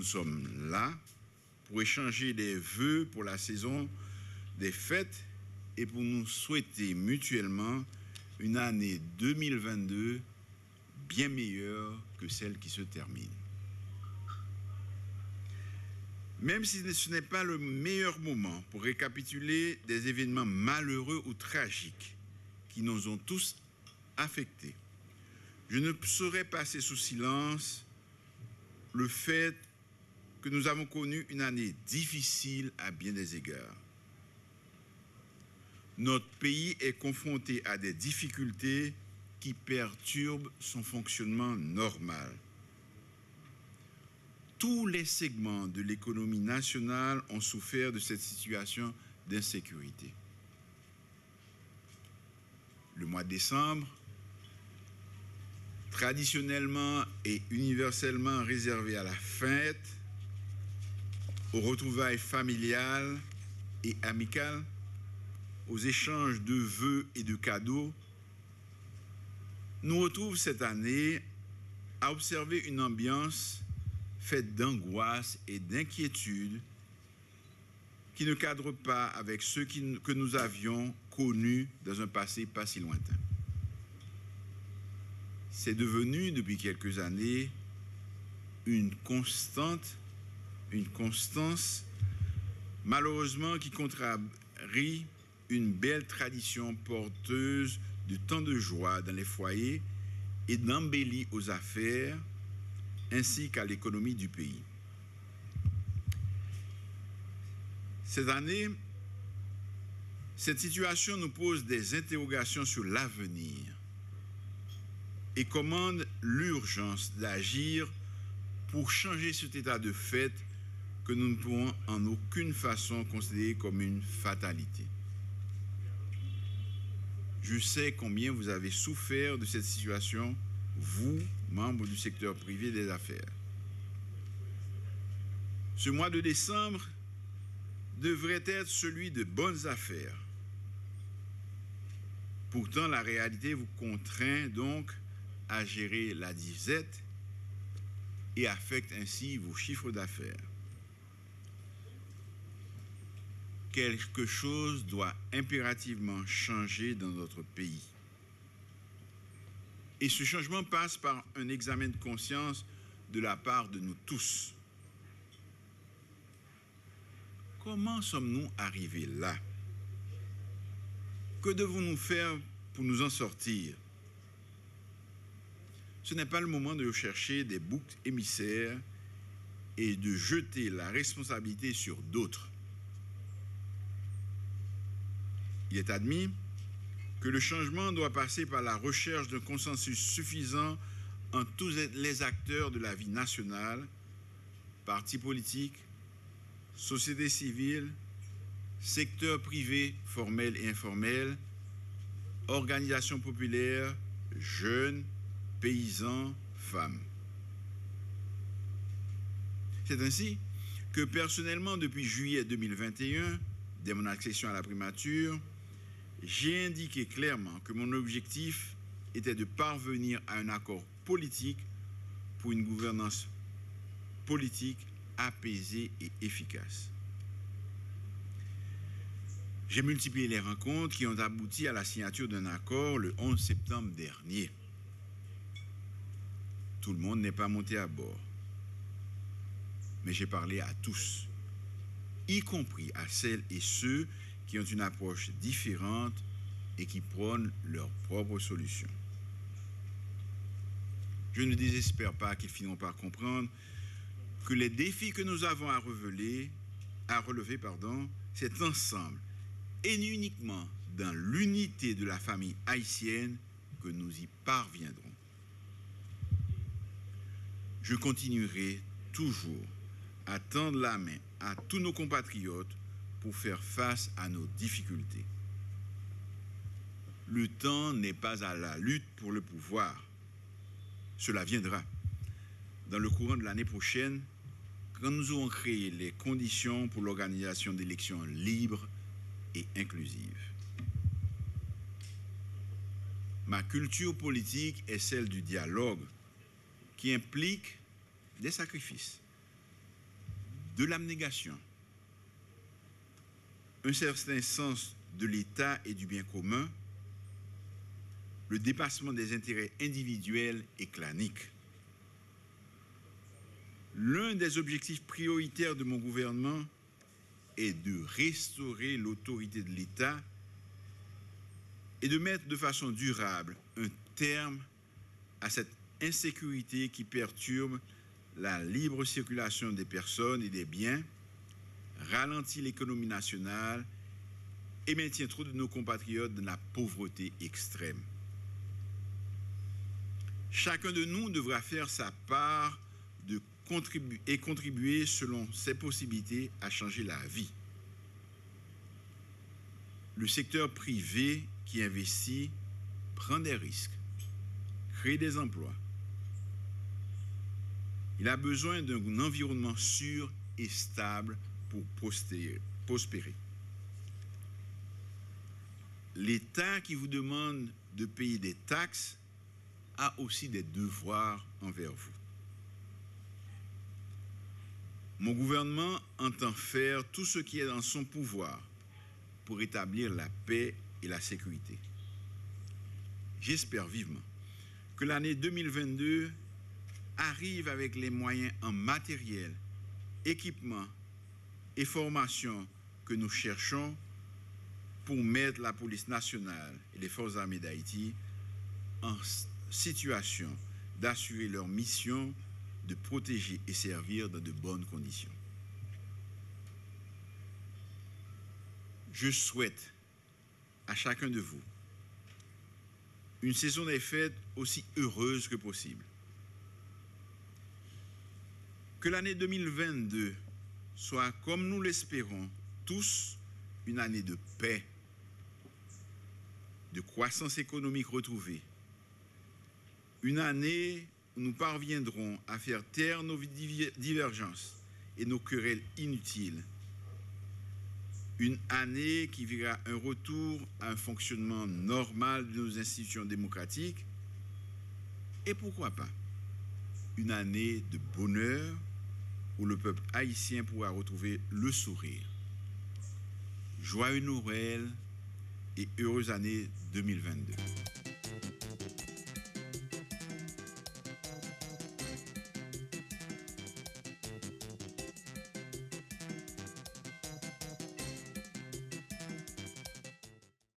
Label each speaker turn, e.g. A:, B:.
A: nous sommes là pour échanger des vœux pour la saison des fêtes et pour nous souhaiter mutuellement une année 2022 bien meilleure que celle qui se termine. Même si ce n'est pas le meilleur moment pour récapituler des événements malheureux ou tragiques qui nous ont tous affectés, je ne saurais passer sous silence le fait que nous avons connu une année difficile à bien des égards. Notre pays est confronté à des difficultés qui perturbent son fonctionnement normal. Tous les segments de l'économie nationale ont souffert de cette situation d'insécurité. Le mois de décembre, traditionnellement et universellement réservé à la fête, aux retrouvailles familiales et amicales, aux échanges de vœux et de cadeaux, nous retrouve cette année à observer une ambiance faite d'angoisse et d'inquiétude qui ne cadre pas avec ceux que nous avions connus dans un passé pas si lointain. C'est devenu, depuis quelques années, une constance, malheureusement, qui contrarie une belle tradition porteuse de tant de joie dans les foyers et d'embellie aux affaires, ainsi qu'à l'économie du pays. Cette année, cette situation nous pose des interrogations sur l'avenir et commande l'urgence d'agir pour changer cet état de fait que nous ne pouvons en aucune façon considérer comme une fatalité. Je sais combien vous avez souffert de cette situation, vous, membres du secteur privé des affaires. Ce mois de décembre devrait être celui de bonnes affaires. Pourtant, la réalité vous contraint donc à gérer la disette et affecte ainsi vos chiffres d'affaires. Quelque chose doit impérativement changer dans notre pays. Et ce changement passe par un examen de conscience de la part de nous tous. Comment sommes-nous arrivés là? Que devons-nous faire pour nous en sortir? Ce n'est pas le moment de chercher des boucs émissaires et de jeter la responsabilité sur d'autres. Il est admis que le changement doit passer par la recherche d'un consensus suffisant entre tous les acteurs de la vie nationale, partis politiques, société civile, secteur privé formel et informel, organisations populaires, jeunes, paysans, femmes. C'est ainsi que personnellement, depuis juillet 2021, dès mon accession à la primature, j'ai indiqué clairement que mon objectif était de parvenir à un accord politique pour une gouvernance politique apaisée et efficace. J'ai multiplié les rencontres qui ont abouti à la signature d'un accord le 11 septembre dernier. Tout le monde n'est pas monté à bord, mais j'ai parlé à tous, y compris à celles et ceux qui ont une approche différente et qui prônent leurs propres solutions. Je ne désespère pas qu'ils finiront par comprendre que les défis que nous avons à relever, c'est ensemble et uniquement dans l'unité de la famille haïtienne que nous y parviendrons. Je continuerai toujours à tendre la main à tous nos compatriotes pour faire face à nos difficultés. Le temps n'est pas à la lutte pour le pouvoir. Cela viendra dans le courant de l'année prochaine, quand nous aurons créé les conditions pour l'organisation d'élections libres et inclusives. Ma culture politique est celle du dialogue, qui implique des sacrifices. de l'abnégation, un certain sens de l'État et du bien commun, le dépassement des intérêts individuels et claniques. L'un des objectifs prioritaires de mon gouvernement est de restaurer l'autorité de l'État et de mettre de façon durable un terme à cette insécurité qui perturbe la libre circulation des personnes et des biens, ralentit l'économie nationale et maintient trop de nos compatriotes dans la pauvreté extrême. Chacun de nous devra faire sa part de contribuer selon ses possibilités à changer la vie. Le secteur privé qui investit prend des risques, crée des emplois. Il a besoin d'un environnement sûr et stable pour prospérer. L'État qui vous demande de payer des taxes a aussi des devoirs envers vous. Mon gouvernement entend faire tout ce qui est dans son pouvoir pour établir la paix et la sécurité. J'espère vivement que l'année 2022 arrive avec les moyens en matériel, équipement et formation que nous cherchons pour mettre la police nationale et les forces armées d'Haïti en situation d'assurer leur mission de protéger et servir dans de bonnes conditions. Je souhaite à chacun de vous une saison des fêtes aussi heureuse que possible. Que l'année 2022 soit, comme nous l'espérons tous, une année de paix, de croissance économique retrouvée, une année où nous parviendrons à faire taire nos divergences et nos querelles inutiles, une année qui verra un retour à un fonctionnement normal de nos institutions démocratiques et pourquoi pas une année de bonheur où le peuple haïtien pourra retrouver le sourire. Joyeux Noël et heureuse année 2022.